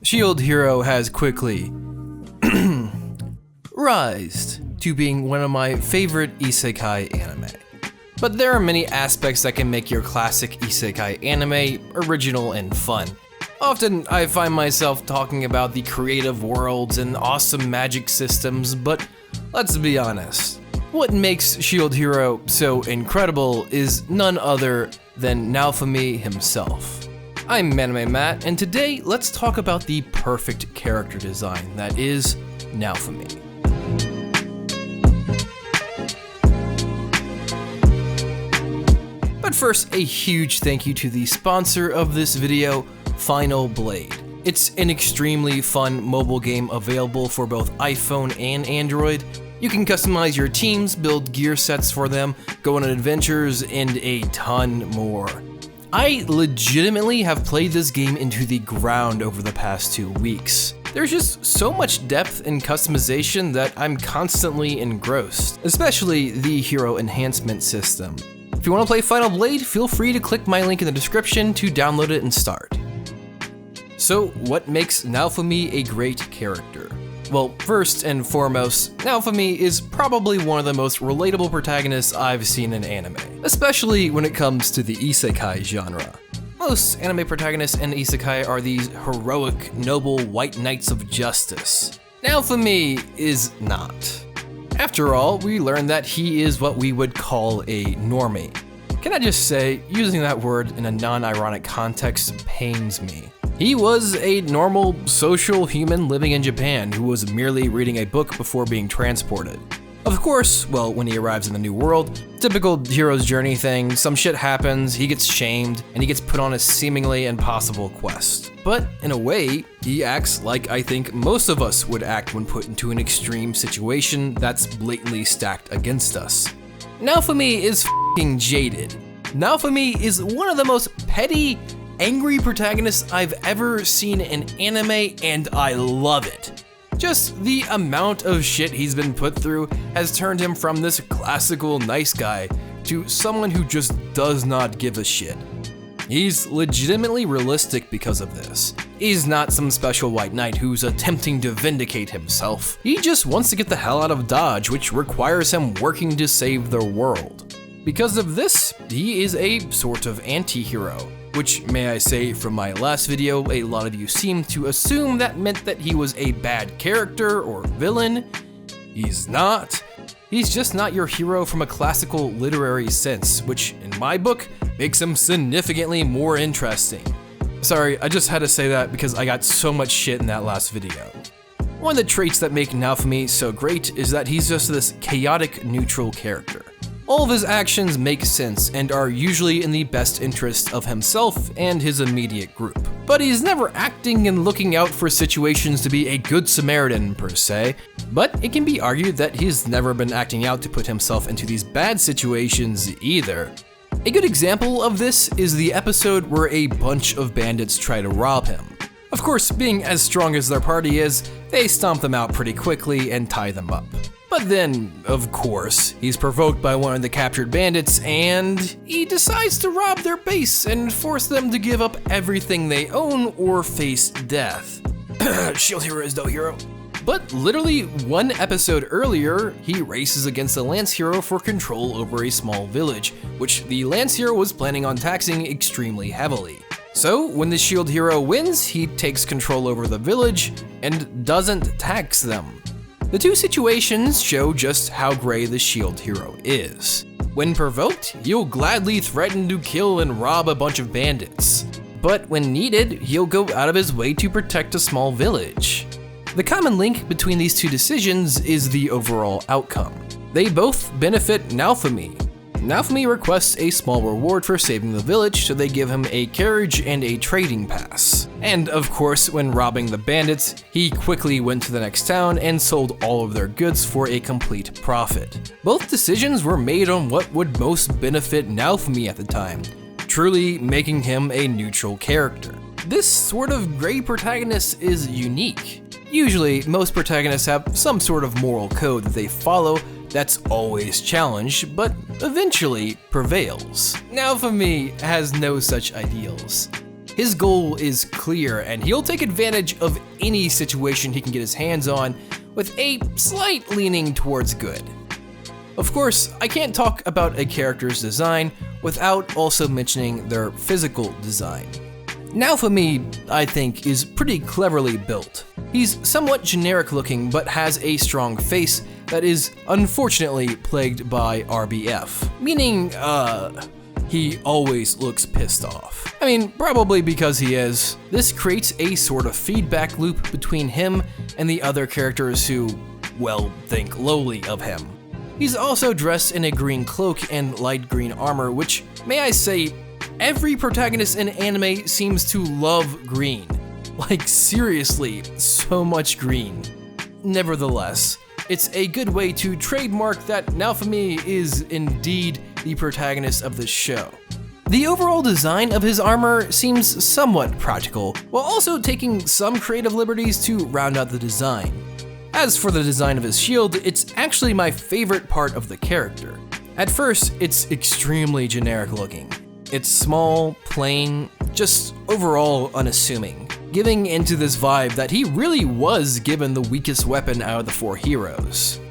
Shield Hero has quickly rised to being one of my favorite isekai anime. But there are many aspects that can make your classic isekai anime original and fun. Often I find myself talking about the creative worlds and awesome magic systems, but let's be honest. What makes Shield Hero so incredible is none other than Naofumi himself. I'm Manime Matt, and today let's talk about the perfect character design that is Naofumi. But first, a huge thank you to the sponsor of this video, Final Blade. It's an extremely fun mobile game available for both iPhone and Android. You can customize your teams, build gear sets for them, go on adventures, and a ton more. I legitimately have played this game into the ground over the past 2 weeks. There's just so much depth and customization that I'm constantly engrossed, especially the hero enhancement system. If you want to play Final Blade, feel free to click my link in the description to download it and start. So, what makes Naofumi a great character? Well, first and foremost, Naofumi is probably one of the most relatable protagonists I've seen in anime, especially when it comes to the isekai genre. Most anime protagonists in isekai are these heroic, noble white knights of justice. Naofumi is not. After all, we learn that he is what we would call a normie. Can I just say, using that word in a non-ironic context pains me. He was a normal, social human living in Japan who was merely reading a book before being transported. Of course, well, when he arrives in the new world, typical hero's journey thing, some shit happens, he gets shamed, and he gets put on a seemingly impossible quest. But in a way, he acts like I think most of us would act when put into an extreme situation that's blatantly stacked against us. Naofumi is f***ing jaded. Naofumi is one of the most petty, angry protagonists I've ever seen in anime, and I love it. Just the amount of shit he's been put through has turned him from this classical nice guy to someone who just does not give a shit. He's legitimately realistic because of this. He's not some special white knight who's attempting to vindicate himself. He just wants to get the hell out of Dodge, which requires him working to save the world. Because of this, he is a sort of anti-hero. Which, may I say, from my last video, a lot of you seem to assume that meant that he was a bad character or villain. He's not. He's just not your hero from a classical literary sense, which, in my book, makes him significantly more interesting. Sorry, I just had to say that because I got so much shit in that last video. One of the traits that make Naofumi so great is that he's just this chaotic, neutral character. All of his actions make sense and are usually in the best interest of himself and his immediate group. But he's never acting and looking out for situations to be a good Samaritan per se, but it can be argued that he's never been acting out to put himself into these bad situations either. A good example of this is the episode where a bunch of bandits try to rob him. Of course, being as strong as their party is, they stomp them out pretty quickly and tie them up. But then, of course, he's provoked by one of the captured bandits and he decides to rob their base and force them to give up everything they own or face death. Shield Hero is no hero. But literally one episode earlier, he races against the Lance Hero for control over a small village, which the Lance Hero was planning on taxing extremely heavily. So when the Shield Hero wins, he takes control over the village and doesn't tax them. The two situations show just how gray the Shield Hero is. When provoked, he'll gladly threaten to kill and rob a bunch of bandits. But when needed, he'll go out of his way to protect a small village. The common link between these two decisions is the overall outcome. They both benefit Naofumi. Naofumi requests a small reward for saving the village, so they give him a carriage and a trading pass. And of course, when robbing the bandits, he quickly went to the next town and sold all of their goods for a complete profit. Both decisions were made on what would most benefit Naofumi at the time, truly making him a neutral character. This sort of gray protagonist is unique. Usually, most protagonists have some sort of moral code that they follow that's always challenged, but eventually prevails. Naofumi has no such ideals. His goal is clear, and he'll take advantage of any situation he can get his hands on, with a slight leaning towards good. Of course, I can't talk about a character's design without also mentioning their physical design. Naofumi, I think, is pretty cleverly built. He's somewhat generic looking, but has a strong face that is unfortunately plagued by RBF, meaning, he always looks pissed off. I mean, probably because he is. This creates a sort of feedback loop between him and the other characters who, well, think lowly of him. He's also dressed in a green cloak and light green armor, which, may I say, every protagonist in anime seems to love green. Like, seriously, so much green. Nevertheless, it's a good way to trademark that Naofumi is indeed the protagonist of this show. The overall design of his armor seems somewhat practical, while also taking some creative liberties to round out the design. As for the design of his shield, it's actually my favorite part of the character. At first, it's extremely generic looking. It's small, plain, just overall unassuming, giving into this vibe that he really was given the weakest weapon out of the 4 heroes.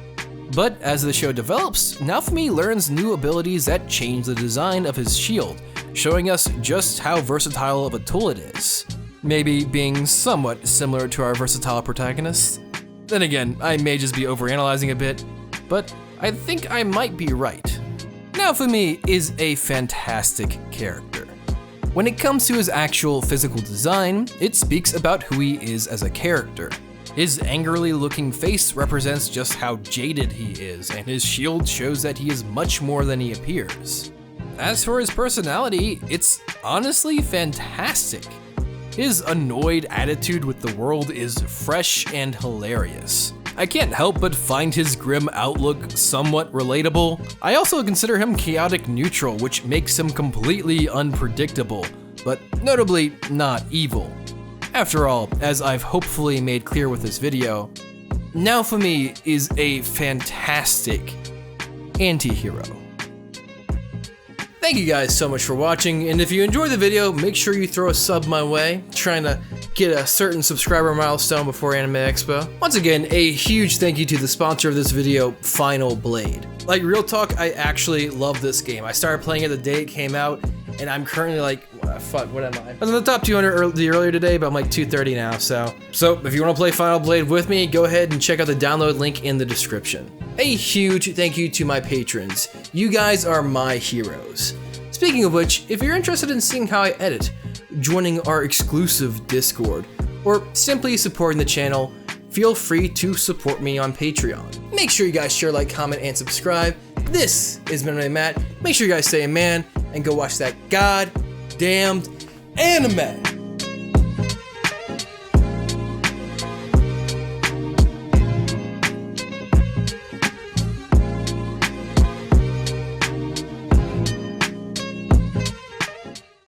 But as the show develops, Naofumi learns new abilities that change the design of his shield, showing us just how versatile of a tool it is. Maybe being somewhat similar to our versatile protagonist? Then again, I may just be overanalyzing a bit, but I think I might be right. Naofumi is a fantastic character. When it comes to his actual physical design, it speaks about who he is as a character. His angrily looking face represents just how jaded he is, and his shield shows that he is much more than he appears. As for his personality, it's honestly fantastic. His annoyed attitude with the world is fresh and hilarious. I can't help but find his grim outlook somewhat relatable. I also consider him chaotic neutral, which makes him completely unpredictable, but notably not evil. After all, as I've hopefully made clear with this video, Naofumi is a fantastic anti-hero. Thank you guys so much for watching, and if you enjoyed the video, make sure you throw a sub my way, trying to get a certain subscriber milestone before Anime Expo. Once again, a huge thank you to the sponsor of this video, Final Blade. Like, real talk, I actually love this game. I started playing it the day it came out, and I'm currently like, fuck, what am I? I was in the top 200 earlier today, but I'm like 230 now, so if you want to play Final Blade with me, go ahead and check out the download link in the description. A huge thank you to my patrons. You guys are my heroes. Speaking of which, if you're interested in seeing how I edit, joining our exclusive Discord, or simply supporting the channel, feel free to support me on Patreon. Make sure you guys share, like, comment, and subscribe. This is Manime Matt. Make sure you guys stay a man and go watch that goddamned anime.